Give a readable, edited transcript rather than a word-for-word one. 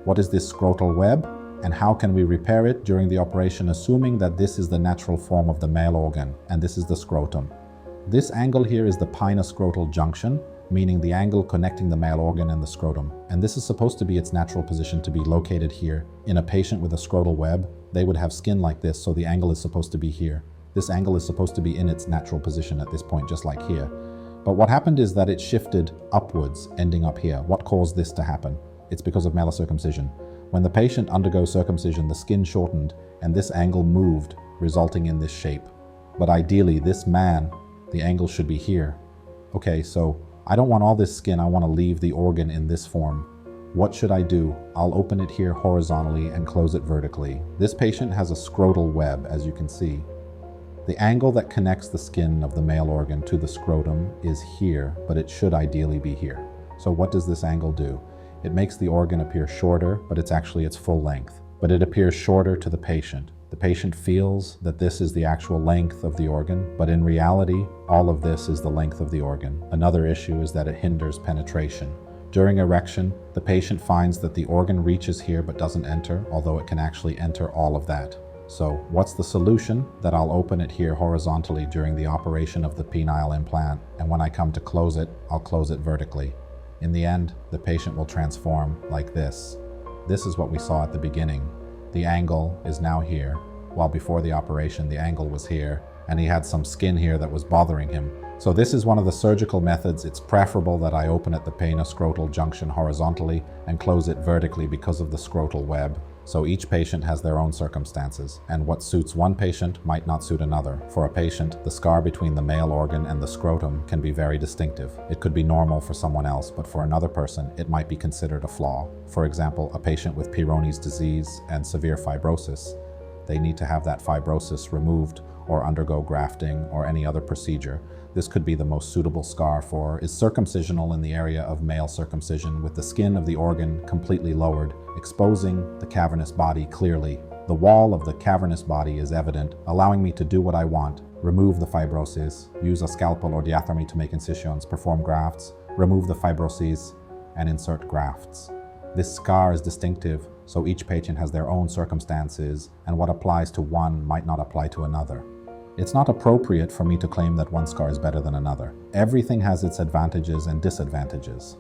What is this scrotal web? And how can we repair it during the operation, assuming that this is the natural form of the male organ, and this is the scrotum. This angle here is the pinoscrotal junction, meaning the angle connecting the male organ and the scrotum. And this is supposed to be its natural position to be located here. In a patient with a scrotal web, they would have skin like this, so the angle is supposed to be here. This angle is supposed to be in its natural position at this point, just like here. But what happened is that it shifted upwards, ending up here. What caused this to happen? It's because of malocircumcision. When the patient undergoes circumcision, the skin shortened and this angle moved, resulting in this shape. But ideally, this man, the angle should be here. Okay, so I don't want all this skin, I want to leave the organ in this form. What should I do? I'll open it here horizontally and close it vertically. This patient has a scrotal web, as you can see. The angle that connects the skin of the male organ to the scrotum is here, but it should ideally be here. So what does this angle do? It makes the organ appear shorter, but it's actually its full length. But it appears shorter to the patient. The patient feels that this is the actual length of the organ, but in reality, all of this is the length of the organ. Another issue is that it hinders penetration. During erection, the patient finds that the organ reaches here but doesn't enter, although it can actually enter all of that. So what's the solution? That I'll open it here horizontally during the operation of the penile implant, and when I come to close it, I'll close it vertically. In the end, the patient will transform like this. This is what we saw at the beginning. The angle is now here, while before the operation the angle was here, and he had some skin here that was bothering him. So this is one of the surgical methods. It's preferable that I open at the pinoscrotal junction horizontally and close it vertically because of the scrotal web. So each patient has their own circumstances, and what suits one patient might not suit another. For a patient, the scar between the male organ and the scrotum can be very distinctive. It could be normal for someone else, but for another person, it might be considered a flaw. For example, a patient with Peyronie's disease and severe fibrosis, they need to have that fibrosis removed or undergo grafting or any other procedure. This could be the most suitable scar for is circumcisional in the area of male circumcision, with the skin of the organ completely lowered, exposing the cavernous body clearly. The wall of the cavernous body is evident, allowing me to do what I want: remove the fibrosis, use a scalpel or diathermy to make incisions, perform grafts, remove the fibroses, and insert grafts. This scar is distinctive, so each patient has their own circumstances, and what applies to one might not apply to another. It's not appropriate for me to claim that one scar is better than another. Everything has its advantages and disadvantages.